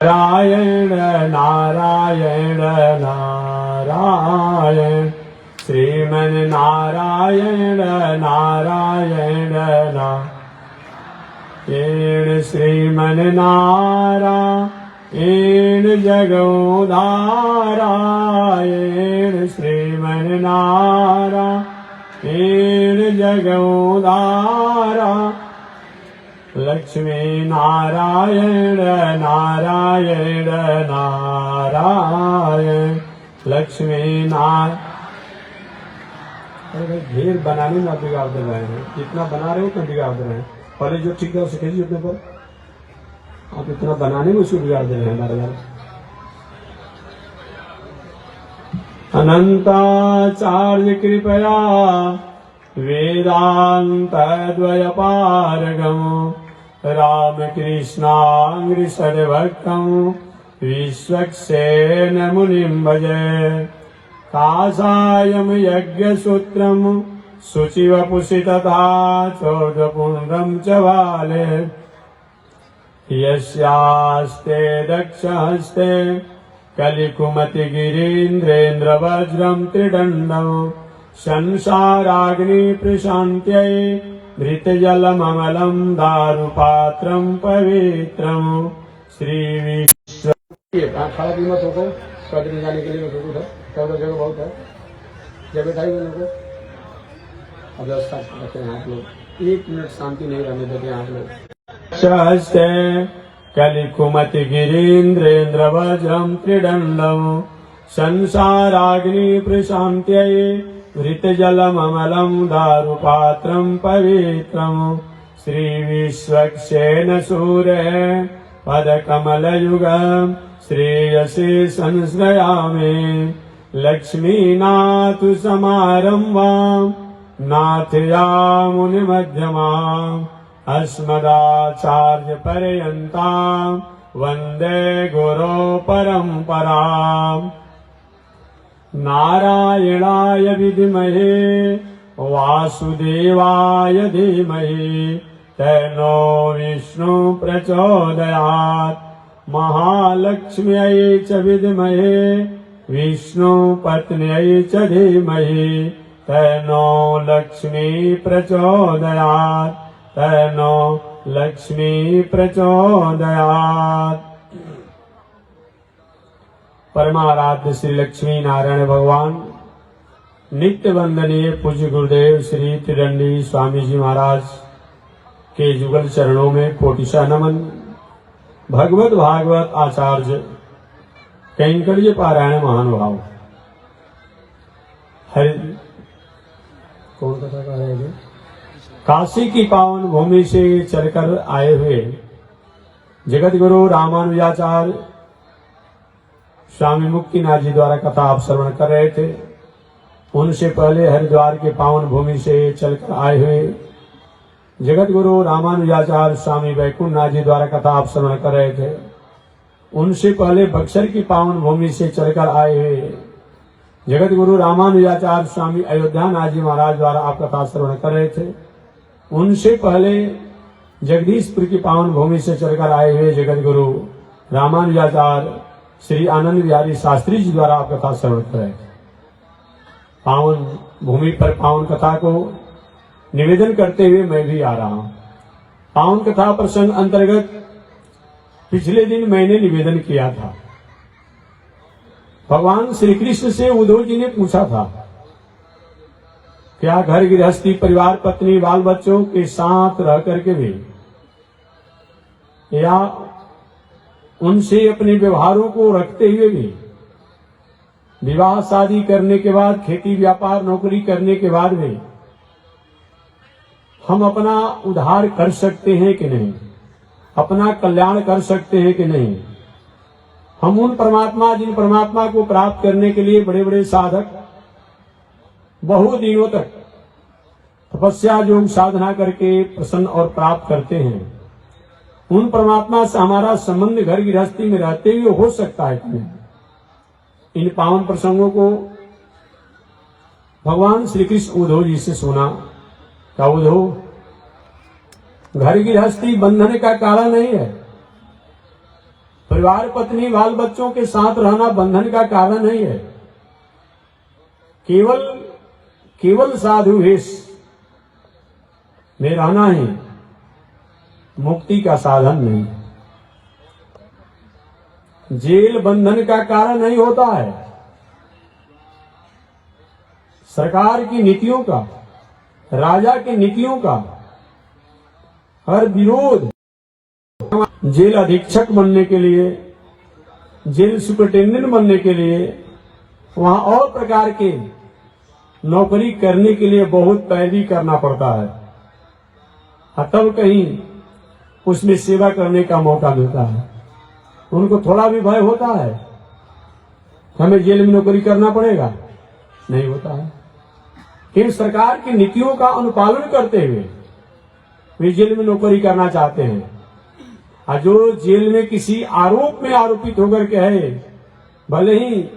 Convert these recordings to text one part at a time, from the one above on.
नारायण नारायण नारायण श्रीमन नारायण नारायण नारायण श्रीमन नारायण जगोदारायण श्रीमन नारायण जगोदारा लक्ष्मी नारायण नारायण नारायण लक्ष्मी नारायण। अरे ढेर बनाने में आप बिगाड़ दे रहे हैं, जितना बना रहे हो उतना बिगाड़ दे रहे हैं। पहले जो ठीक है उसे खेलिए अपने पर, आप इतना बनाने में उसको बिगाड़ दे रहे हैं बार बार। अनंताचार्य कृपया वेदांत द्वयपारगम रामकृष्णांग्रिषड्भक्तं विश्वक्सेन मुनिं भजे। काषायं यज्ञसूत्रं शुचिवपुषि तथा चौदपुण्ड्रं च बाले। यस्यास्ते दक्षहस्ते कलिकुमतिगिरीन्द्रेन्द्रवज्रं त्रिदण्डम् संसाराग्नि प्रशान्त्यै धृतजलममलं दारुपात्रं पवित्रं श्री विश्व। खाना पीना मत होको, कदम जाने के लिए मत होको, उधर जगह बहुत है, जगह चाहिए लोगों को। अब व्यवस्था रखते हैं आप लोग, 1 मिनट शांति नहीं रहने देते आप लोग। सहस्ते कलिकुमति गिरीन्द्रेन्द्र वज्रं त्रिदण्डं संसाराग्नि प्रशान्त्यै धृतजलममलं दारुपात्रं पवित्रं श्री विश्वक्सेन सूरे पदकमलयुगं श्रेयसे संश्रयामि। लक्ष्मीनाथ समारम्भां नाथयामुनिमध्यमाम् अस्मदाचार्यपर्यन्तां वन्दे गुरो परम्पराम्। नारायणाय विद्महे वासुदेवाय धीमहि तन्नो विष्णु प्रचोदयात्। महालक्ष्म्यै च विद्महे विष्णुपत्न्यै च धीमहि तन्नो लक्ष्मी प्रचोदयात्, तन्नो लक्ष्मी प्रचोदयात्। परमाराध्य श्री लक्ष्मी नारायण भगवान नित्य वंदनीय पूज्य गुरुदेव श्री त्रिदंडी स्वामी जी महाराज के जुगल चरणों में कोटिशा नमन। भगवत भागवत आचार्य कैंकर्य पारायण महानुभाव हरि कौन कथा का है? काशी की पावन भूमि से चलकर आए हुए जगत गुरु रामानुजाचार्य स्वामी मुक्तिनाथ जी द्वारा कथा आप श्रवण कर रहे थे। उनसे पहले हरिद्वार के पावन भूमि से चलकर आए हुए जगत गुरु रामानुजाचार्य स्वामी वैकुंठनाथ जी द्वारा कथा आप श्रवण कर रहे थे। उनसे पहले बक्सर की पावन भूमि से चलकर आए हुए जगत गुरु रामानुजाचार्य स्वामी अयोध्यानाथ जी महाराज द्वारा आप कथा श्रवण कर रहे थे। उनसे पहले जगदीशपुर की पावन भूमि से चलकर आए हुए जगत गुरु रामानुजाचार्य श्री आनंद बिहारी शास्त्री जी द्वारा आप कथा श्रवण कर रहे थे। पावन भूमि पर पावन कथा को निवेदन करते हुए मैं भी आ रहा हूं। पावन कथा प्रसंग अंतर्गत पिछले दिन मैंने निवेदन किया था। भगवान श्री कृष्ण से उद्धव जी ने पूछा था, क्या घर गृहस्थी परिवार पत्नी बाल बच्चों के साथ रह करके भी या उनसे अपने व्यवहारों को रखते हुए भी विवाह शादी करने के बाद खेती व्यापार नौकरी करने के बाद भी हम अपना उद्धार कर सकते हैं कि नहीं, अपना कल्याण कर सकते हैं कि नहीं। हम उन परमात्मा जिन परमात्मा को प्राप्त करने के लिए बड़े बड़े साधक बहु दिनों तक तपस्या योग साधना करके प्रसन्न और प्राप्त करते हैं, उन परमात्मा से हमारा संबंध घर गृहस्थी में रहते हुए हो सकता है कि नहीं। इन पावन प्रसंगों को भगवान श्री कृष्ण उद्धव जी से सुना। क्या उद्धव, घर गृहस्थी बंधन का कारण नहीं है, परिवार, पत्नी, बाल बच्चों के साथ रहना बंधन का कारण नहीं है। केवल साधु वेश में रहना ही मुक्ति का साधन नहीं। जेल बंधन का कारण नहीं होता है। सरकार की नीतियों का, राजा की नीतियों का हर विरोध, जेल अधीक्षक बनने के लिए, जेल सुपरिटेंडेंट बनने के लिए, वहां और प्रकार के नौकरी करने के लिए बहुत पैरवी करना पड़ता है, तब कहीं उसमें सेवा करने का मौका मिलता है। उनको थोड़ा भी भय होता है, हमें जेल में नौकरी करना पड़ेगा, नहीं होता है। कि सरकार की नीतियों का अनुपालन करते हुए वे जेल में नौकरी करना चाहते हैं। और जो जेल में किसी आरोप में आरोपित होकर के है, भले ही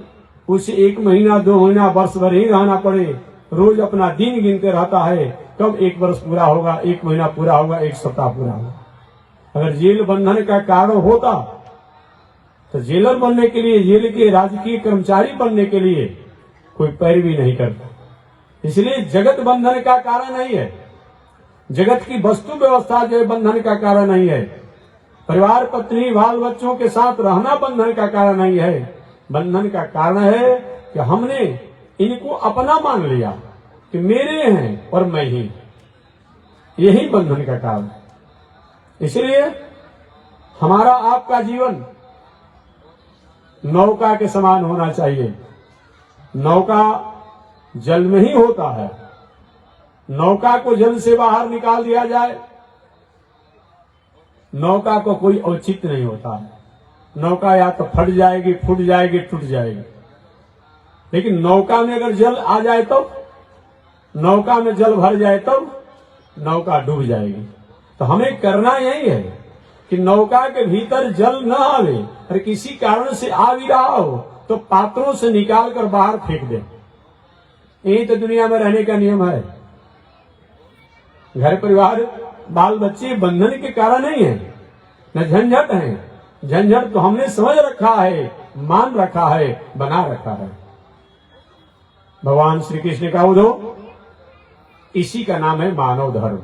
उसे 1 महीना, 2 महीना, वर्ष भर ही रहना पड़े, रोज अपना दिन गिनते रहता है, कब 1 वर्ष पूरा होगा, 1 महीना पूरा होगा, 1 सप्ताह पूरा होगा। अगर जेल बंधन का कारण होता तो जेलर बनने के लिए, जेल के राजकीय कर्मचारी बनने के लिए कोई पैरवी नहीं करता। इसलिए जगत बंधन का कारण नहीं है। जगत की वस्तु व्यवस्था जो बंधन का कारण नहीं है। परिवार, पत्नी, बाल बच्चों के साथ रहना बंधन का कारण नहीं है। बंधन का कारण है कि हमने इनको अपना मान लिया कि मेरे हैं और मैं ही। यही बंधन का कारण है। इसलिए हमारा आपका जीवन नौका के समान होना चाहिए। नौका जल में ही होता है। नौका को जल से बाहर निकाल दिया जाए, नौका को कोई औचित्य नहीं होता है। नौका या तो फट जाएगी, फूट जाएगी, टूट जाएगी। लेकिन नौका में अगर जल आ जाए तो, नौका में जल भर जाए तो नौका डूब जाएगी। तो हमें करना यही है कि नौका के भीतर जल न आवे, और किसी कारण से आ भी रहा हो तो पात्रों से निकाल कर बाहर फेंक दे। यही तो दुनिया में रहने का नियम है। घर परिवार, बाल बच्चे बंधन के कारण नहीं है, न झंझट है। झंझट तो हमने समझ रखा है, मान रखा है, बना रखा है। भगवान श्री कृष्ण का उद्धव, इसी का नाम है मानव धर्म।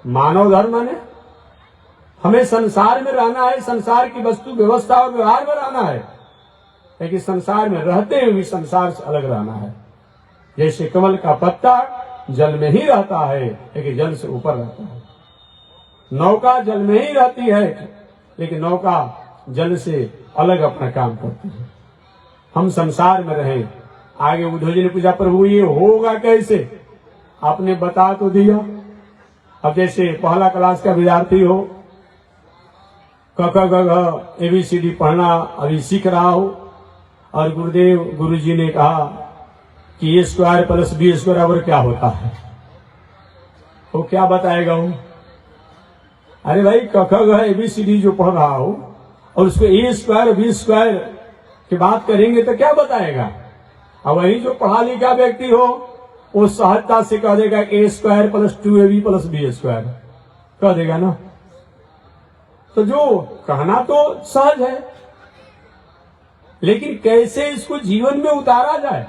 मानव धर्म माने हमें संसार में रहना है, संसार की वस्तु व्यवस्था और व्यवहार में रहना है, लेकिन संसार में रहते हुए भी संसार से अलग रहना है। जैसे कमल का पत्ता जल में ही रहता है, लेकिन जल से ऊपर रहता है। नौका जल में ही रहती है, लेकिन नौका जल से अलग अपना काम करती है। हम संसार में रहें। आगे उद्धव जी ने पूछा, प्रभु ये होगा कैसे? आपने बता तो दिया। अब जैसे पहला क्लास का विद्यार्थी हो, क ख ग घ ABCD पढ़ना अभी सीख रहा हो, और गुरु जी ने कहा कि A² + B² बराबर क्या होता है, वो क्या बताएगा वो? अरे भाई, क ख ग ABCD जो पढ़ रहा हो और उसको A² B² की बात करेंगे तो क्या बताएगा? अब वही जो पढ़ा लिखा व्यक्ति हो, वो सहजता से कह देगा A² + 2AB + B² कह देगा ना। तो जो कहना तो सहज है, लेकिन कैसे इसको जीवन में उतारा जाए?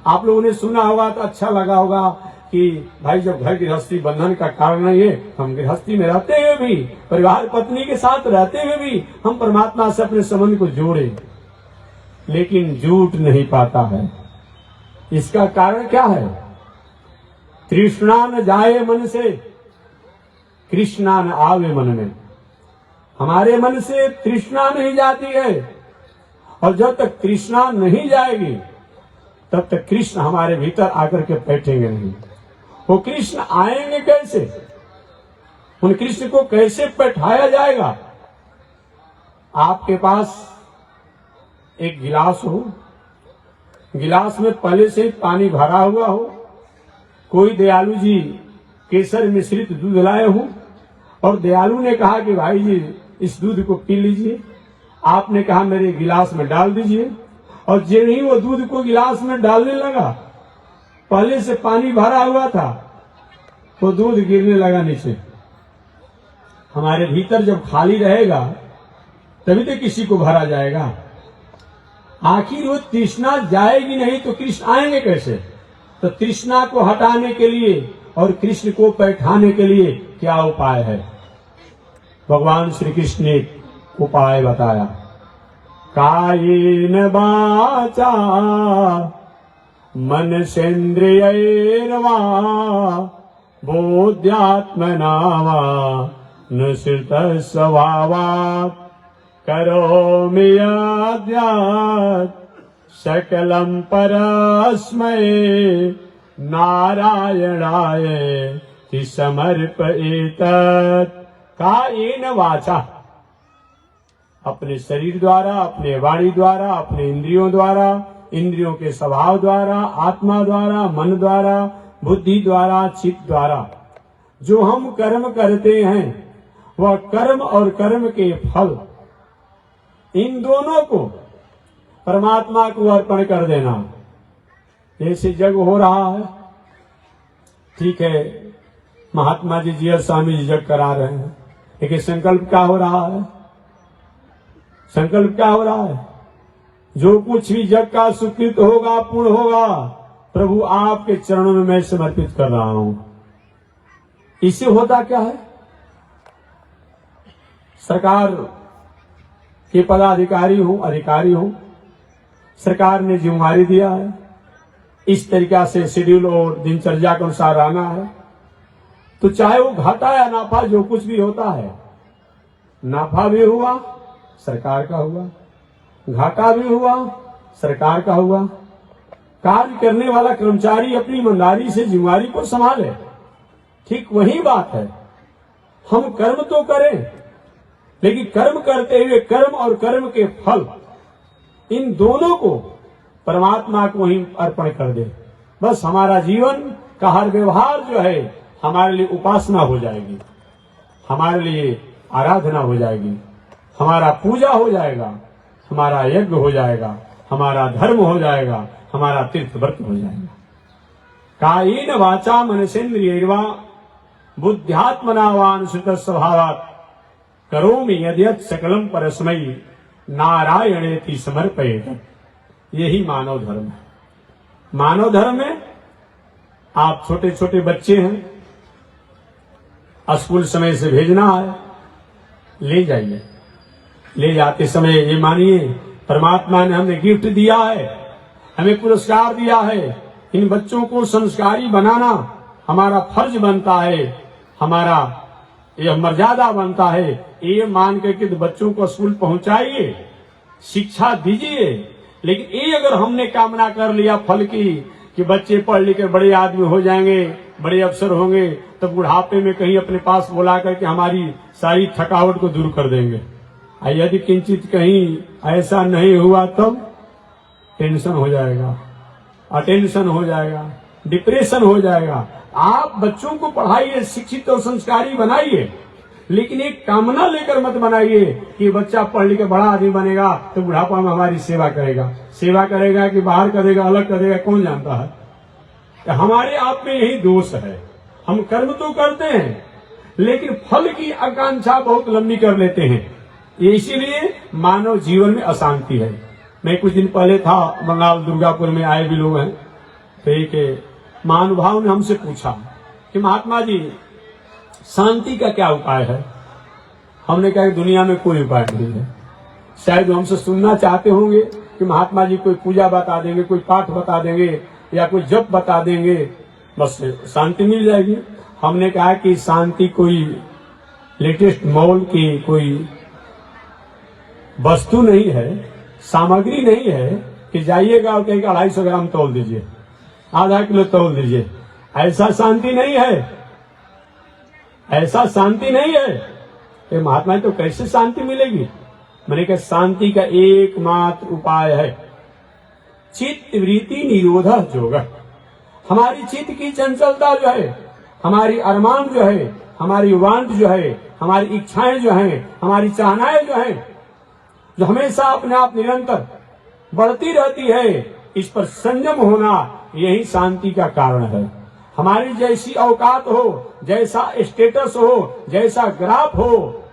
आप लोगों ने सुना होगा तो अच्छा लगा होगा कि भाई जब घर गृहस्थी बंधन का कारण नहीं है, हम गृहस्थी में रहते हुए भी, परिवार पत्नी के साथ रहते हुए भी हम परमात्मा से अपने संबंध को जोड़े, लेकिन जुट नहीं पाता है। इसका कारण क्या है? तृष्णा न जाए मन से, कृष्णा न आवे मन में। हमारे मन से तृष्णा नहीं जाती है, और जब तक तृष्णा नहीं जाएगी तब तक कृष्ण हमारे भीतर आकर के बैठेंगे नहीं। वो कृष्ण आएंगे कैसे? उन कृष्ण को कैसे बैठाया जाएगा? आपके पास एक गिलास हो, गिलास में पहले से पानी भरा हुआ हो, कोई दयालु जी केसर मिश्रित दूध लाए हो, और दयालु ने कहा कि भाई जी इस दूध को पी लीजिए। आपने कहा मेरे गिलास में डाल दीजिए, और जो ही वो दूध को गिलास में डालने लगा, पहले से पानी भरा हुआ था, तो दूध गिरने लगा नीचे। हमारे भीतर जब खाली रहेगा तभी तो किसी को भरा जाएगा। आखिर वो तृष्णा जाएगी नहीं तो कृष्ण आएंगे कैसे? तो तृष्णा को हटाने के लिए और कृष्ण को बैठाने के लिए क्या उपाय है? भगवान श्री कृष्ण ने उपाय बताया। कायेन वाचा मनसेन्द्रियैर्वा बोध्यात्मना वा नुसृतः स्वभावात् करोमि यद्यत् सकलं परस्मै नारायणाय ति समर्पयेत्। कायेन वाचा, अपने शरीर द्वारा, अपने वाणी द्वारा, अपने इंद्रियों द्वारा, इंद्रियों के स्वभाव द्वारा, आत्मा द्वारा, मन द्वारा, बुद्धि द्वारा, चित्त द्वारा जो हम कर्म करते हैं, वह कर्म और कर्म के फल, इन दोनों को परमात्मा को अर्पण कर देना। जैसे जग हो रहा है, ठीक है, महात्मा जी जीयर स्वामी जी जग करा रहे हैं, लेकिन संकल्प क्या हो रहा है? संकल्प क्या हो रहा है? जो कुछ भी जग का सुकृत होगा, पूर्ण होगा, प्रभु आपके चरणों में मैं समर्पित कर रहा हूं। इससे होता क्या है? सरकार के पदाधिकारी हूं, अधिकारी हूं, सरकार ने जिम्मेदारी दिया है, इस तरीका से शेड्यूल और दिनचर्या के अनुसार रहना है, तो चाहे वो घाटा या नाफा जो कुछ भी होता है, नाफा भी हुआ सरकार का हुआ, घाटा भी हुआ सरकार का हुआ। कार्य करने वाला कर्मचारी अपनी ईमानदारी से जिम्मेदारी को संभाले। ठीक वही बात है, हम कर्म तो करें, लेकिन कर्म करते हुए कर्म और कर्म के फल, इन दोनों को परमात्मा को ही अर्पण कर दे। बस हमारा जीवन का हर व्यवहार जो है हमारे लिए उपासना हो जाएगी, हमारे लिए आराधना हो जाएगी, हमारा पूजा हो जाएगा, हमारा यज्ञ हो जाएगा, हमारा धर्म हो जाएगा, हमारा तीर्थ व्रत हो जाएगा। कायेन वाचा मनसेन्द्रियैर्वा बुद्ध्यात्मना वा अनुसृत स्वभावात् करोमि यद्यत् सकलं परस्मै नारायणेति समर्पयेत्। यही मानव धर्म है। मानव धर्म में आप छोटे छोटे बच्चे हैं, स्कूल समय से भेजना है, ले जाइए। ले जाते समय ये मानिए परमात्मा ने हमें गिफ्ट दिया है, हमें पुरस्कार दिया है। इन बच्चों को संस्कारी बनाना हमारा फर्ज बनता है, हमारा यह मर्यादा बनता है। ये मान करके तो बच्चों को स्कूल पहुंचाइए, शिक्षा दीजिए। लेकिन ये अगर हमने कामना कर लिया फल की कि बच्चे पढ़ लिख कर बड़े आदमी हो जाएंगे, बड़े अफसर होंगे, तब बुढ़ापे में कहीं अपने पास बुला करके हमारी सारी थकावट को दूर कर देंगे। यदि किंचित कहीं ऐसा नहीं हुआ तब टेंशन हो जाएगा, अटेंशन हो जाएगा, डिप्रेशन हो जाएगा। आप बच्चों को पढ़ाइए, शिक्षित और संस्कारी बनाइए, लेकिन एक कामना लेकर मत बनाइए कि बच्चा पढ़ लिख के बड़ा आदमी बनेगा तो बुढ़ापा में हमारी सेवा करेगा। सेवा करेगा कि बाहर करेगा, अलग करेगा, कौन जानता है। तो हमारे आप में यही दोष है, हम कर्म तो करते हैं लेकिन फल की आकांक्षा बहुत लंबी कर लेते हैं। इसीलिए मानव जीवन में अशांति है। मैं कुछ दिन पहले था बंगाल, दुर्गापुर में आए भी लोग हैं, तो एक महानुभाव ने हमसे पूछा कि महात्मा जी शांति का क्या उपाय है। हमने कहा कि दुनिया में कोई उपाय नहीं है। शायद हमसे सुनना चाहते होंगे कि महात्मा जी कोई पूजा बता देंगे, कोई पाठ बता देंगे या कोई जप बता देंगे, बस शांति मिल जाएगी। हमने कहा कि शांति कोई लेटेस्ट मॉल की कोई वस्तु नहीं है, सामग्री नहीं है कि जाइएगा और कहेगा 250 ग्राम तौल दीजिए, आधा किलो तौल दीजिए। ऐसा शांति नहीं है, ऐसा शांति नहीं है। ये महात्मा तो कैसे शांति मिलेगी? मैंने कहा शांति का एकमात्र उपाय है चित्त वृत्ति निरोध योग। हमारी चित्त की चंचलता जो है, हमारी अरमान जो है, हमारी वांट जो है, हमारी इच्छाएं जो हैं, हमारी चाहनाएं जो हैं, जो हमेशा अपने आप निरंतर बढ़ती रहती है, इस पर संयम होना यही शांति का कारण है। हमारी जैसी औकात हो, जैसा स्टेटस हो, जैसा ग्राफ हो,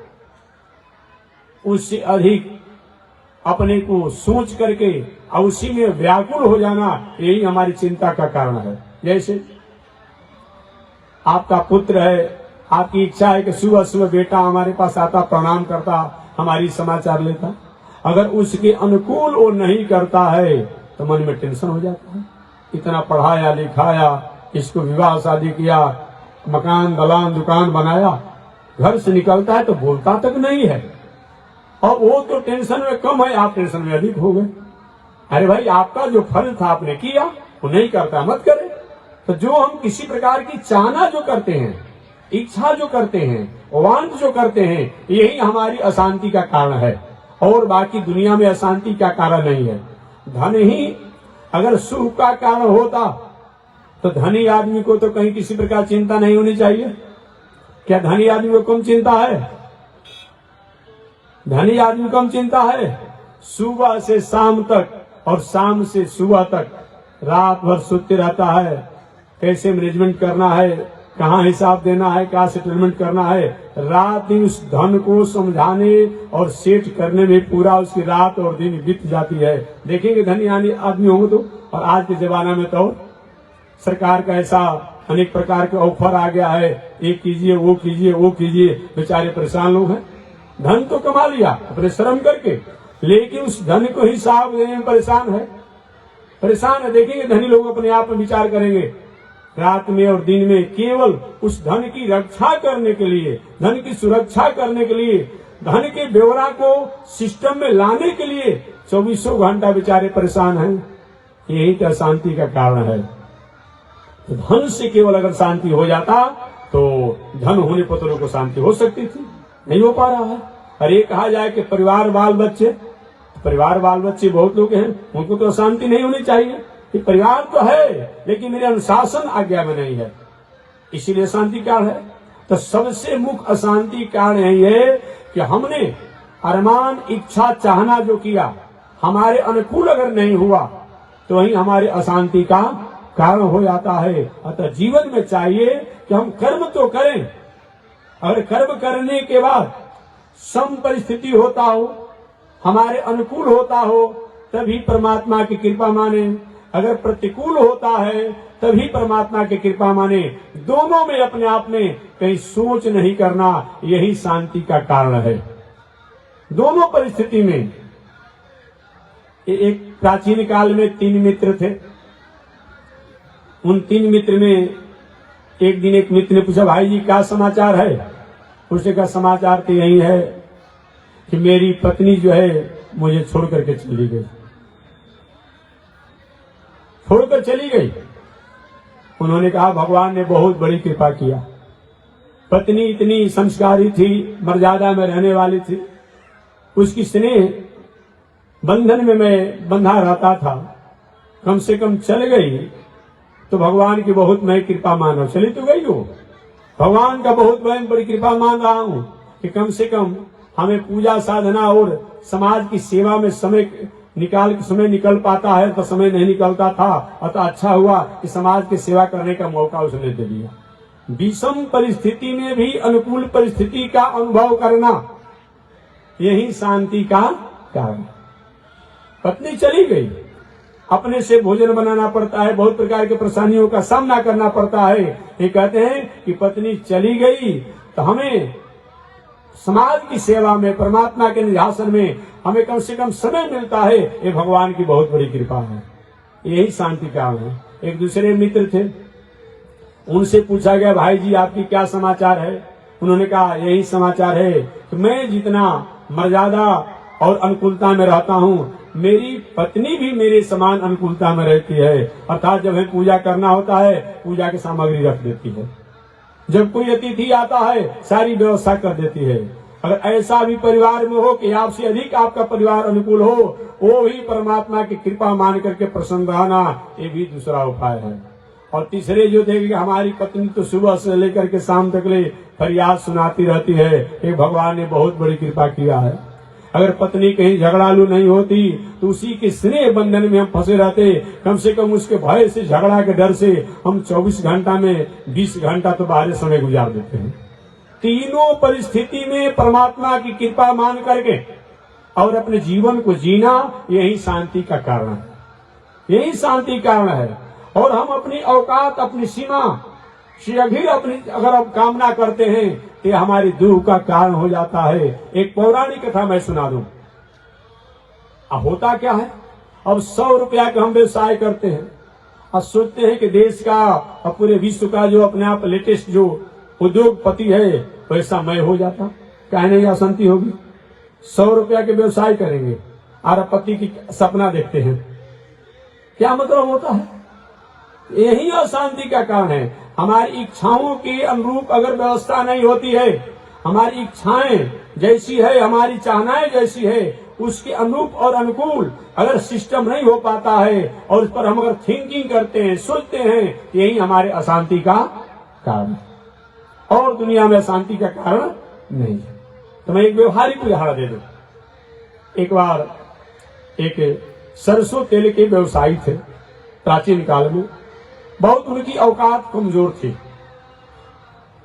उससे अधिक अपने को सोच करके और उसी में व्याकुल हो जाना, यही हमारी चिंता का कारण है। जैसे आपका पुत्र है, आपकी इच्छा है कि सुबह सुबह बेटा हमारे पास आता, प्रणाम करता, हमारी समाचार लेता। अगर उसके अनुकूल वो नहीं करता है तो मन में टेंशन हो जाता है। इतना पढ़ाया लिखाया, इसको विवाह शादी किया, मकान दलान दुकान बनाया, घर से निकलता है तो बोलता तक नहीं है, और वो तो टेंशन में कम है, आप टेंशन में अधिक हो गए। अरे भाई, आपका जो फर्ज था आपने किया, वो नहीं करता मत करे। तो जो हम किसी प्रकार की चाहना जो करते हैं, इच्छा जो करते हैं, वांट जो करते हैं, यही हमारी अशांति का कारण है, और बाकी दुनिया में अशांति का कारण नहीं है। धन ही अगर सुख का कारण होता तो धनी आदमी को तो कहीं किसी प्रकार चिंता नहीं होनी चाहिए। क्या धनी आदमी को कम चिंता है? धनी आदमी को कम चिंता है। सुबह से शाम तक और शाम से सुबह तक रात भर सोते रहता है, कैसे मैनेजमेंट करना है, कहाँ हिसाब देना है, कहाँ सेटलमेंट करना है। रात दिन उस धन को समझाने और सेट करने में पूरा उसकी रात और दिन बीत जाती है। देखेंगे धनी आदमी होंगे तो, और आज के जमाना में तो सरकार का ऐसा अनेक प्रकार के ऑफर आ गया है, ये कीजिए वो कीजिए वो कीजिए, बेचारे परेशान लोग हैं। धन तो कमा लिया अपने श्रम करके, लेकिन उस धन को हिसाब देने में परेशान है। देखेंगे धनी लोग अपने आप में विचार करेंगे, रात में और दिन में केवल उस धन की रक्षा करने के लिए, धन की सुरक्षा करने के लिए, धन के ब्यौरा को सिस्टम में लाने के लिए 24 घंटा बेचारे परेशान हैं। यही तो अशांति का कारण है। तो धन से केवल अगर शांति हो जाता तो धन होने पर तो लोगों को शांति हो सकती थी, नहीं हो पा रहा है। अरे कहा जाए कि परिवार बाल बच्चे बहुत लोग हैं, उनको तो अशांति नहीं होनी चाहिए। कि परिवार तो है लेकिन मेरे अनुशासन आज्ञा में नहीं है, इसीलिए अशांति कारण है। तो सबसे मुख्य अशांति कारण है कि हमने अरमान इच्छा चाहना जो किया, हमारे अनुकूल अगर नहीं हुआ तो वही हमारे अशांति का कारण हो जाता है। अतः जीवन में चाहिए कि हम कर्म तो करें, अगर कर्म करने के बाद सम परिस्थिति होता हो, हमारे अनुकूल होता हो, तभी परमात्मा की कृपा माने। अगर प्रतिकूल होता है तभी परमात्मा की कृपा माने। दोनों में अपने आप में कहीं सोच नहीं करना, यही शांति का कारण है। दोनों परिस्थिति में एक प्राचीन काल में 3 मित्र थे। उन 3 मित्र में एक दिन एक मित्र ने पूछा, भाई जी क्या समाचार है? उसने कहा समाचार तो यही है कि मेरी पत्नी जो है मुझे छोड़ करके चली गई। उन्होंने कहा भगवान ने बहुत बड़ी कृपा किया, पत्नी इतनी संस्कारी थी, मर्यादा में रहने वाली थी, उसकी स्नेह बंधन में मैं बंधा रहता था, कम से कम चल गई तो भगवान की बहुत मैं कृपा मान रहा हूं। चली तो गई हो, भगवान का बहुत बड़ी कृपा मान रहा हूं कि कम से कम हमें पूजा साधना और समाज की सेवा में समय निकल पाता है, तो समय नहीं निकलता था। अतः अच्छा हुआ कि समाज की सेवा करने का मौका उसने दे दिया। विषम परिस्थिति में भी अनुकूल परिस्थिति का अनुभव करना, यही शांति का कारण। पत्नी चली गई, अपने से भोजन बनाना पड़ता है, बहुत प्रकार के परेशानियों का सामना करना पड़ता है। ये कहते हैं कि पत्नी चली गई तो हमें समाज की सेवा में, परमात्मा के निधासन में हमें कम से कम समय मिलता है, ये भगवान की बहुत बड़ी कृपा है। यही शांति का है। एक दूसरे मित्र थे, उनसे पूछा गया भाई जी आपकी क्या समाचार है? उन्होंने कहा यही समाचार है कि मैं जितना मर्यादा और अनुकूलता में रहता हूँ, मेरी पत्नी भी मेरे समान अनुकूलता में रहती है। अर्थात जब हमें पूजा करना होता है, पूजा की सामग्री रख देती है, जब कोई अतिथि आता है सारी व्यवस्था कर देती है। अगर ऐसा भी परिवार में हो कि आपसे अधिक आपका परिवार अनुकूल हो, वो भी परमात्मा की कृपा मान करके प्रसन्न रहना, ये भी दूसरा उपाय है। और तीसरे जो थे कि हमारी पत्नी तो सुबह से लेकर के शाम तक ले फरियाद सुनाती रहती है, ये भगवान ने बहुत बड़ी कृपा किया है। अगर पत्नी कहीं झगड़ालू नहीं होती तो उसी के स्नेह बंधन में हम फंसे रहते। कम से कम उसके भय से, झगड़ा के डर से हम 24 घंटा में 20 घंटा तो बाहर समय गुजार देते हैं। तीनों परिस्थिति में परमात्मा की कृपा मान करके और अपने जीवन को जीना, यही शांति का कारण है, यही शांति कारण है। और हम अपनी औकात, अपनी सीमा से अगर हम कामना करते हैं तो ये हमारी दुख का कारण हो जाता है। एक पौराणिक कथा मैं सुना दूं। अब होता क्या है, अब 100 रुपया का हम व्यवसाय करते हैं और सोचते हैं कि देश का और पूरे विश्व का जो अपने आप लेटेस्ट जो उद्योगपति है वैसा मैं हो जाता, क्या नहीं अशांति होगी। 100 रुपया के व्यवसाय करेंगे और पति की सपना देखते हैं, क्या मतलब होता है। यही अशांति का कारण है। हमारी इच्छाओं के अनुरूप अगर व्यवस्था नहीं होती है, हमारी इच्छाएं जैसी है, हमारी चाहनाएं जैसी है, उसके अनुरूप और अनुकूल अगर सिस्टम नहीं हो पाता है और उस पर हम अगर थिंकिंग करते हैं, सोचते हैं, यही हमारे अशांति का कारण है और दुनिया में अशांति का कारण नहीं है। तो मैं एक व्यवहारिक उदाहरण दे दूं। एक बार एक सरसों तेल के व्यवसायी थे प्राचीन काल में। बहुत उनकी औकात कमजोर थी।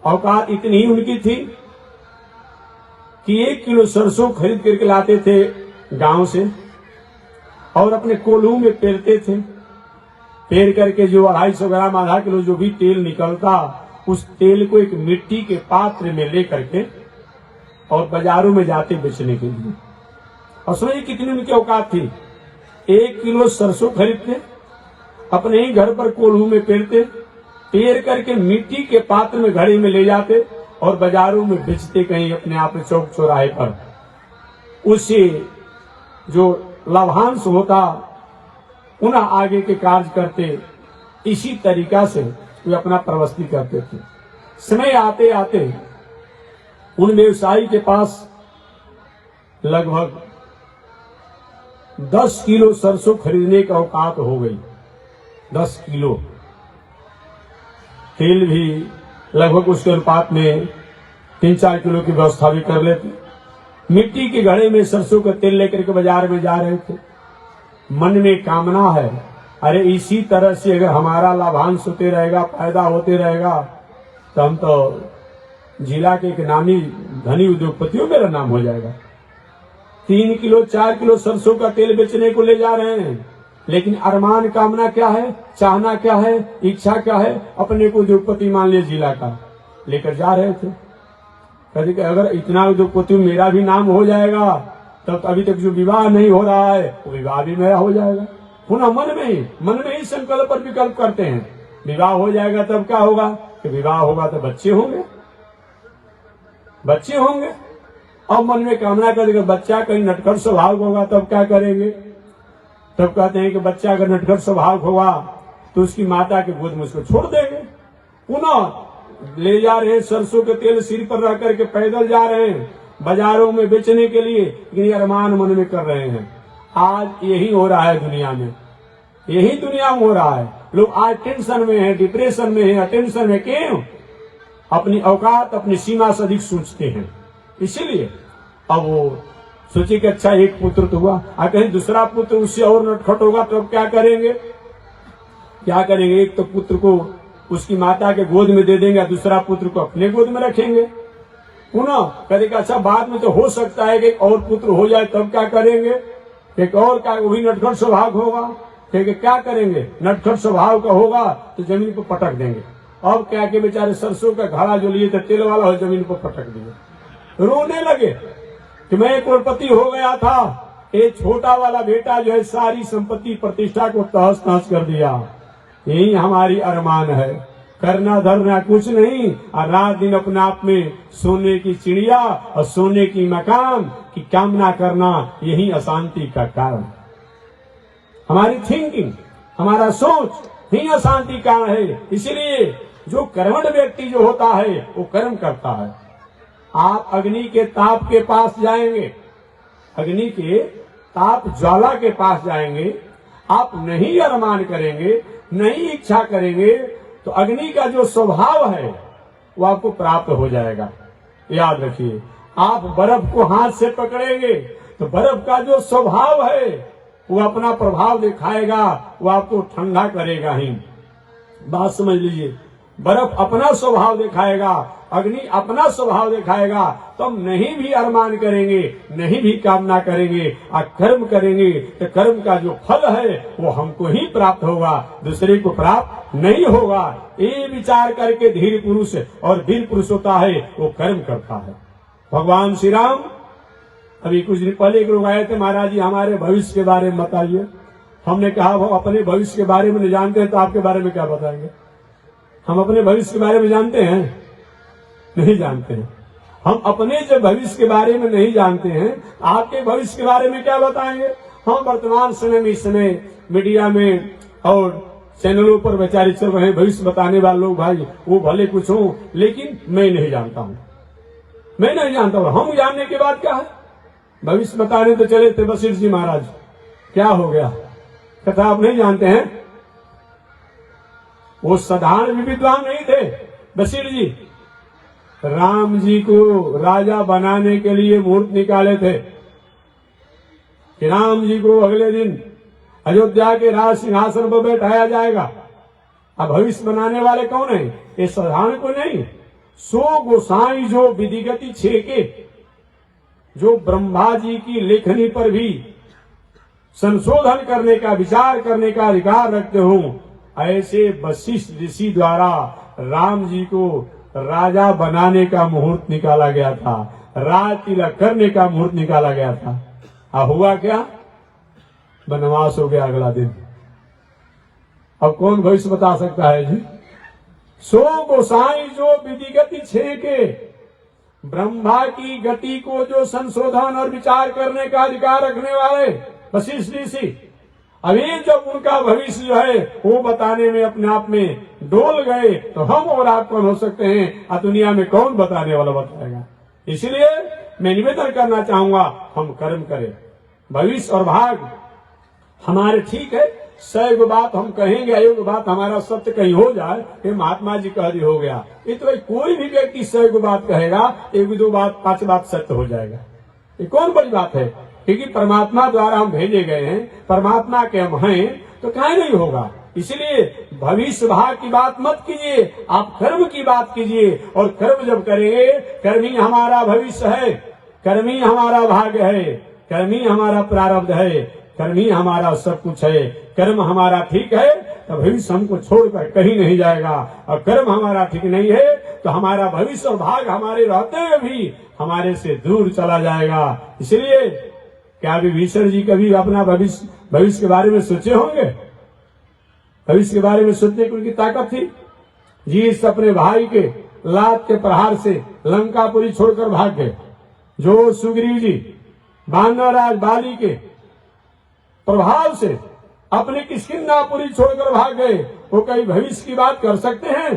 औकात इतनी उनकी थी कि 1 किलो सरसों खरीद करके लाते थे गांव से और अपने कोल्हू में पेरते थे। पेर करके जो 250 ग्राम, आधा किलो जो भी तेल निकलता, उस तेल को एक मिट्टी के पात्र में ले करके और बाजारों में जाते बेचने के लिए। और समझिए कितनी उनकी औकात थी। 1 किलो सरसों खरीदते, अपने ही घर पर कोल्हू में पेरते, पेर करके मिट्टी के पात्र में घड़े में ले जाते और बाजारों में बेचते कहीं अपने आप में चौक चौराहे पर। उससे जो लाभांश होता उन्हें आगे के कार्य करते। इसी तरीका से वे अपना प्रवस्ती करते थे। समय आते आते उन व्यवसायी के पास लगभग 10 किलो सरसों खरीदने का औकात हो गई। 10 किलो तेल भी लगभग उसके अनुपात में 3-4 किलो की व्यवस्था भी कर लेते। मिट्टी के घड़े में सरसों का तेल लेकर के बाजार में जा रहे थे। मन में कामना है, अरे इसी तरह से अगर हमारा लाभांश होते रहेगा, फायदा होते रहेगा, तो हम तो जिला के एक नामी धनी उद्योगपतियों मेरा नाम हो जाएगा। 3 किलो 4 किलो सरसों का तेल बेचने को ले जा रहे हैं, लेकिन अरमान कामना क्या है, चाहना क्या है, इच्छा क्या है, अपने को उद्योगपति मान लिया जिला का लेकर जा रहे थे। कहते कि अगर इतना उद्योगपति मेरा भी नाम हो जाएगा तब अभी तक जो विवाह नहीं हो रहा है वो विवाह भी मेरा हो जाएगा। पुनः मन में ही संकल्प और विकल्प करते हैं। विवाह हो जाएगा तब क्या होगा कि विवाह होगा तो बच्चे होंगे। अब मन में कामना करके बच्चा कहीं नटखट स्वभाव होगा तब क्या करेंगे। तब कहते हैं कि बच्चा अगर नटखट स्वभाव होगा तो उसकी माता के गोद में उसको छोड़ देंगे। पुनः ले जा रहे हैं सरसों के तेल सिर पर रख करके पैदल जा रहे हैं बाजारों में बेचने के लिए, लेकिन अरमान मन में कर रहे हैं। आज यही हो रहा है दुनिया में, यही दुनिया में हो रहा है। लोग आज टेंशन में है, डिप्रेशन में है, अटेंशन में। क्यों? अपनी औकात, अपनी सीमा से अधिक सोचते हैं। इसीलिए अब वो सोचे कि अच्छा एक पुत्र तो हुआ, कहीं दूसरा पुत्र उससे और नटखट होगा तो अब क्या करेंगे। एक तो पुत्र को उसकी माता के गोद में दे देंगे, दूसरा पुत्र को अपने गोद में रखेंगे। पुनः कहेगा अच्छा बाद में तो हो सकता है कि एक और पुत्र हो जाए तब क्या करेंगे। एक और का वही नटखट स्वभाव होगा, क्या करेंगे, नटखट स्वभाव का होगा तो जमीन पर पटक देंगे। अब क्या कि बेचारे सरसों का घड़ा जो लिए थे तेल वाला हो जमीन पर पटक दिए। रोने लगे कि मैं करोड़पति हो गया था, ये छोटा वाला बेटा जो है सारी संपत्ति प्रतिष्ठा को तहस नहस कर दिया। यही हमारी अरमान है, करना धरना कुछ नहीं और रात दिन अपने आप में सोने की चिड़िया और सोने की मकान की कामना करना, यही अशांति का कारण। हमारी थिंकिंग, हमारा सोच ही अशांति का कारण है। इसलिए जो कर्मठ व्यक्ति जो होता है वो कर्म करता है। आप अग्नि के ताप के पास जाएंगे, अग्नि के ताप ज्वाला के पास जाएंगे, आप नहीं अरमान करेंगे, नहीं इच्छा करेंगे तो अग्नि का जो स्वभाव है वो आपको प्राप्त हो जाएगा। याद रखिए, आप बर्फ को हाथ से पकड़ेंगे तो बर्फ का जो स्वभाव है वो अपना प्रभाव दिखाएगा, वो आपको ठंडा करेगा ही। बात समझ लीजिए, बर्फ अपना स्वभाव दिखाएगा, अग्नि अपना स्वभाव दिखाएगा, तो हम नहीं भी अरमान करेंगे, नहीं भी कामना करेंगे और कर्म करेंगे तो कर्म का जो फल है वो हमको ही प्राप्त होगा, दूसरे को प्राप्त नहीं होगा। ये विचार करके धीर पुरुष और वीर पुरुष होता है वो कर्म करता है। भगवान श्री राम अभी कुछ दिन पहले एक लोग आए थे, महाराज जी हमारे भविष्य के बारे में बताइए। हमने कहा वो अपने भविष्य के बारे में नहीं जानते हैं तो आपके बारे में क्या बताएंगे। हम अपने भविष्य के बारे में जानते हैं? नहीं जानते हैं। हम अपने जब भविष्य के बारे में नहीं जानते हैं, आपके भविष्य के बारे में क्या बताएंगे। हम वर्तमान समय में, इस समय मीडिया में और चैनलों पर बेचारे चल रहे हैं भविष्य बताने वाले लोग, भाई वो भले कुछ हो, लेकिन मैं नहीं जानता हूं, मैं नहीं जानता हूं। हम जानने के बाद क्या है, भविष्य बताने तो चले थे वशिष्ठ जी महाराज, क्या हो गया, कथा आप नहीं जानते हैं। वो साधारण विद्वान नहीं थे वशिष्ठ जी, राम जी को राजा बनाने के लिए मुहूर्त निकाले थे कि राम जी को अगले दिन अयोध्या के राज सिंहासन पर बैठाया जाएगा। अब भविष्य बनाने वाले कौन है, ये साधारण को नहीं, सो गोसाई जो विधिगति छेके, जो ब्रह्मा जी की लेखनी पर भी संशोधन करने का, विचार करने का अधिकार रखते हो, ऐसे वशिष्ठ ऋषि द्वारा राम जी को राजा बनाने का मुहूर्त निकाला गया था, राज तिलक करने का मुहूर्त निकाला गया था। अब हुआ क्या, वनवास हो गया अगला दिन। अब कौन भविष्य बता सकता है जी। सो गोसाई जो विधिगति छेके, ब्रह्मा की गति को जो संशोधन और विचार करने का अधिकार रखने वाले वशिष्ठ ऋषि, अभी जब उनका भविष्य जो है वो बताने में अपने आप में डोल गए, तो हम और आप कौन हो सकते हैं, दुनिया में कौन बताने वाला बताएगा। इसलिए मैं निवेदन करना चाहूंगा, हम कर्म करें। भविष्य और भाग हमारे ठीक है, 100 बात हम कहेंगे, अयोग बात हमारा सत्य कहीं हो जाए, ये महात्मा जी कह दी हो गया। ये तो कोई भी व्यक्ति 100 बात कहेगा, 1-2 बात 5 बात सत्य हो जाएगा। ये कौन बड़ी बात है, क्योंकि परमात्मा द्वारा हम भेजे गए हैं, परमात्मा के हम हैं, तो कहीं नहीं होगा। इसलिए भविष्य भाग की बात मत कीजिए, आप कर्म की बात कीजिए। और कर्म जब करेंगे, कर्म ही हमारा भविष्य है, कर्म ही हमारा भाग्य है, कर्म ही हमारा प्रारब्ध है, कर्म ही हमारा सब कुछ है। कर्म हमारा ठीक है तो भविष्य हमको छोड़कर कहीं नहीं जाएगा, और कर्म हमारा ठीक नहीं है तो हमारा भविष्य और भाग हमारे रहते हुए भी हमारे से दूर चला जाएगा। इसलिए क्या विभीषण जी कभी अपना भविष्य के बारे में सोचे होंगे? भविष्य के बारे में सोचने की उनकी ताकत थी जी। इस अपने भाई के लात के प्रहार से लंकापुरी छोड़कर भाग गए। जो सुग्रीव जी वानरराज बाली के प्रभाव से अपने किष्किंधापुरी छोड़कर भाग गए, वो कहीं भविष्य की बात कर सकते हैं?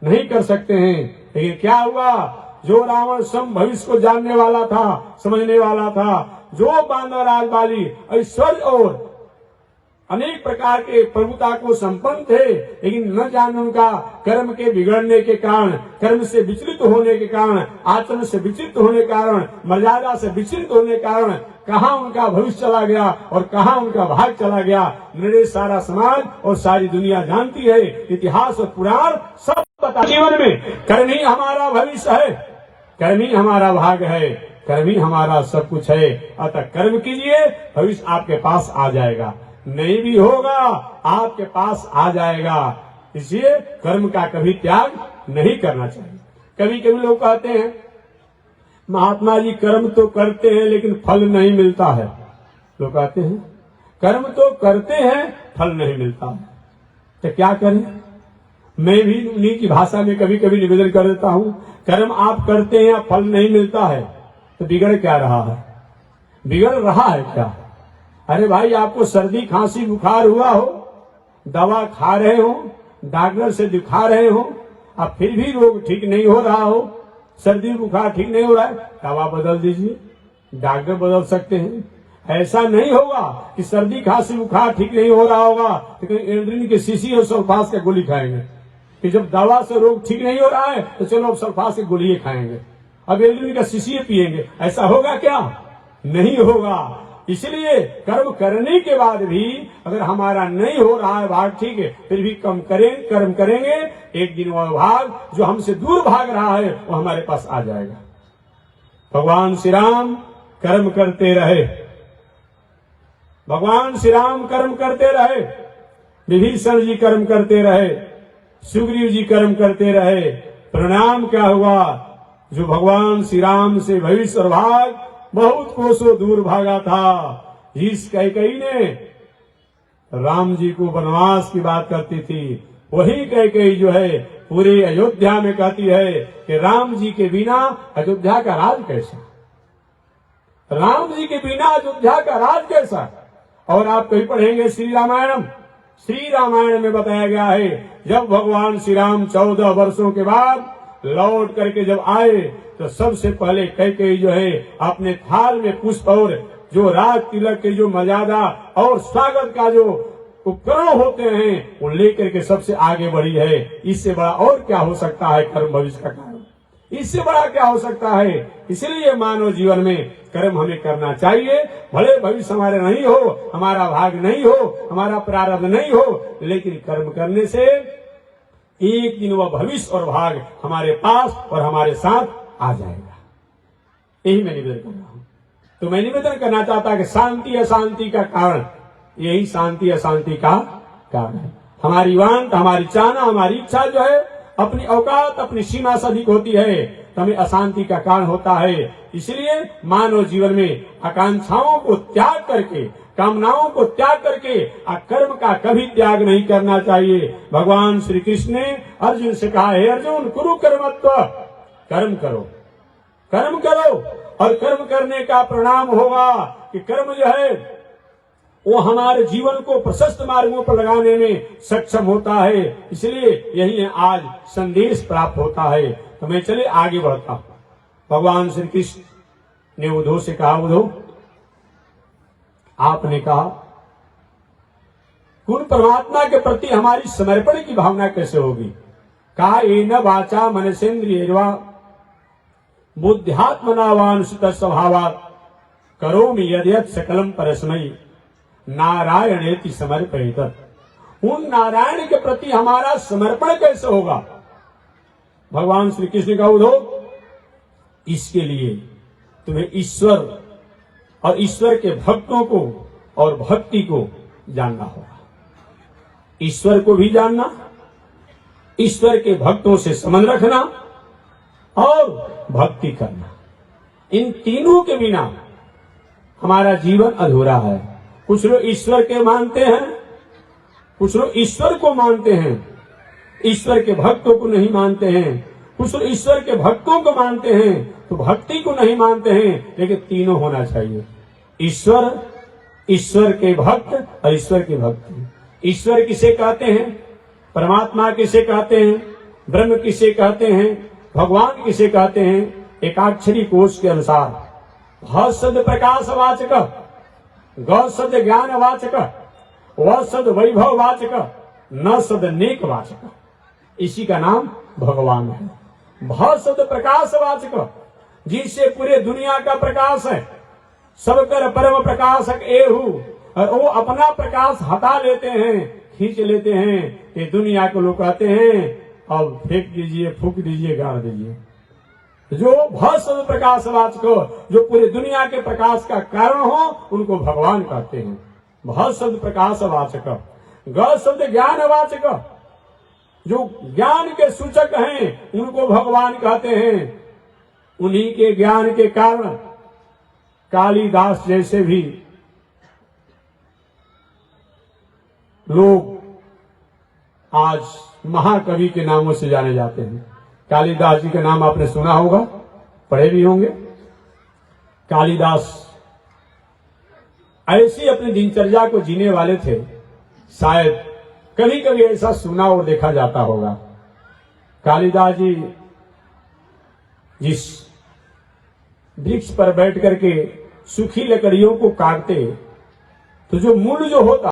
नहीं कर सकते हैं। लेकिन क्या हुआ, जो रावण सम भविष्य को जानने वाला था, समझने वाला था, जो वानरराज बाली ऐश्वर्य और अनेक प्रकार के प्रभुता को संपन्न थे, लेकिन न जाने उनका कर्म के बिगड़ने के कारण, कर्म से विचलित होने के कारण, आचरण से विचलित होने के कारण, मर्यादा से विचलित होने के कारण कहाँ उनका भविष्य चला गया और कहाँ उनका भाग चला गया, मेरे सारा समाज और सारी दुनिया जानती है। इतिहास और पुराण सब पता। जीवन में कर्म ही हमारा भविष्य है, कर्म ही हमारा भाग है, कर्म ही हमारा सब कुछ है। अतः कर्म कीजिए, भविष्य आपके पास आ जाएगा। नहीं भी होगा, आपके पास आ जाएगा। इसलिए कर्म का कभी त्याग नहीं करना चाहिए। कभी कभी लोग कहते हैं महात्मा जी कर्म तो करते हैं लेकिन फल नहीं मिलता है। लोग कहते हैं कर्म तो करते हैं, फल नहीं मिलता है, तो क्या करें। मैं भी उन्हीं की भाषा में कभी कभी निवेदन कर देता हूँ, कर्म आप करते हैं, फल नहीं मिलता है, तो बिगड़ क्या रहा है, बिगड़ रहा है क्या। अरे भाई, आपको सर्दी खांसी बुखार हुआ हो, दवा खा रहे हो, डॉक्टर से दिखा रहे हो, अब फिर भी रोग ठीक नहीं हो रहा हो, सर्दी बुखार ठीक नहीं हो रहा है, दवा बदल दीजिए, डॉक्टर बदल सकते हैं। ऐसा नहीं होगा कि सर्दी खांसी बुखार ठीक नहीं हो रहा होगा तो एल्ड्रिन की शीशी और सल्फास का गोली खाएंगे, कि जब दवा से रोग ठीक नहीं हो रहा है तो चलो अब सल्फास की गोली खाएंगे, अब एल्ड्रिन का शीशी पिएंगे। ऐसा होगा क्या? नहीं होगा। इसलिए कर्म करने के बाद भी अगर हमारा नहीं हो रहा है भाग, ठीक है, फिर भी कर्म करेंगे, एक दिन वह भाग जो हमसे दूर भाग रहा है वो हमारे पास आ जाएगा। भगवान श्री राम कर्म करते रहे, भगवान श्री राम कर्म करते रहे, विभीषण जी कर्म करते रहे, सुग्रीव जी कर्म करते रहे। परिणाम क्या हुआ? जो भगवान श्री राम से भविष्य और भाग बहुत कोसों दूर भागा था, जिस कैकेयी ने राम जी को वनवास की बात करती थी, वही कैकेयी जो है पूरे अयोध्या में कहती है कि राम जी के बिना अयोध्या का राज कैसा, राम जी के बिना अयोध्या का राज कैसा। और आप कहीं पढ़ेंगे श्री रामायण में बताया गया है, जब भगवान श्री राम 14 वर्षों के बाद लौट करके जब आए तो सबसे पहले कैकेयी जो है अपने थाल में पुष्प और जो राज तिलक के जो मर्यादा और स्वागत का जो उपकरण होते हैं वो लेकर के सबसे आगे बढ़ी है। इससे बड़ा और क्या हो सकता है कर्म भविष्य का कारण, इससे बड़ा क्या हो सकता है। इसलिए मानव जीवन में कर्म हमें करना चाहिए, भले भविष्य हमारे नहीं हो, हमारा भाग नहीं हो, हमारा प्रारब्ध नहीं हो, लेकिन कर्म करने से एक दिन वह भविष्य और भाग हमारे पास और हमारे साथ आ जाएगा। यही मैं निवेदन कर रहा हूं। तो मैं निवेदन करना चाहता कि शांति अशांति का कारण, यही शांति अशांति का कारण है। हमारी वांछा, हमारी चाहना, हमारी इच्छा जो है अपनी औकात, अपनी सीमा से अधिक होती है तो हमें अशांति का कारण होता है। इसलिए मानव जीवन में आकांक्षाओं को त्याग करके, कामनाओं को त्याग करके कर्म का कभी त्याग नहीं करना चाहिए। भगवान श्री कृष्ण ने अर्जुन से कहा, हे अर्जुन कुरु कर्मत्व, कर्म करो, कर्म करो। और कर्म करने का परिणाम होगा कि कर्म जो है वो हमारे जीवन को प्रशस्त मार्गों पर लगाने में सक्षम होता है। इसलिए यही आज संदेश प्राप्त होता है। तो मैं चले आगे बढ़ता हूं। भगवान श्री कृष्ण ने उद्धव से कहा, उद्धव आपने कहा कुल परमात्मा के प्रति हमारी समर्पण की भावना कैसे होगी। कहा एन वाचा मनसेन्द्रियर्वा बुद्ध्यात्मनावानुसृत स्वभावात् करोमि यद्यत् सकलम परस्मै नारायणेति समर्पयेत्। उन नारायण के प्रति हमारा समर्पण कैसे होगा। भगवान श्री कृष्ण का उद्धव, इसके लिए तुम्हें ईश्वर और ईश्वर के भक्तों को और भक्ति को जानना होगा। ईश्वर को भी जानना, ईश्वर के भक्तों से संबंध रखना और भक्ति करना, इन तीनों के बिना हमारा जीवन अधूरा है। कुछ लोग ईश्वर के मानते हैं, कुछ लोग ईश्वर को मानते हैं, ईश्वर के भक्तों को नहीं मानते हैं। कुछ लोग ईश्वर के भक्तों को मानते हैं तो भक्ति को नहीं मानते हैं। लेकिन तीनों होना चाहिए, ईश्वर, ईश्वर के भक्त और ईश्वर की भक्ति। ईश्वर किसे कहते हैं, परमात्मा किसे कहते हैं, ब्रह्म किसे कहते हैं, भगवान किसे कहते हैं। एकाक्षरी कोश के अनुसार भ शब्द प्रकाशवाचक, ग शब्द ज्ञानवाचक, व शब्द वैभव वाचक, न शब्द नेक वाचक, इसी का नाम भगवान है। भ शब्द प्रकाशवाचक, जिससे पूरे दुनिया का प्रकाश है, सबकर परम प्रकाशक एहू, और वो अपना प्रकाश हटा लेते हैं, खींच लेते हैं। ये दुनिया को लोग कहते हैं अब फेंक दीजिए, फूक दीजिए, गाड़ दीजिए। जो भस्म प्रकाशवाचक, जो पूरी दुनिया के प्रकाश का कारण हो, उनको भगवान कहते हैं। भस्म प्रकाशवाचक। ग शब्द ज्ञानवाचक, जो ज्ञान के सूचक हैं, उनको भगवान कहते हैं। उन्हीं के ज्ञान के कारण कालिदास जैसे भी लोग आज महाकवि के नामों से जाने जाते हैं। कालिदास जी का नाम आपने सुना होगा, पढ़े भी होंगे। कालिदास ऐसी अपनी दिनचर्या को जीने वाले थे, शायद कभी कभी ऐसा सुना और देखा जाता होगा। कालिदास जी जिस वृक्ष पर बैठ करके सूखी लकड़ियों को काटते तो जो मूल जो होता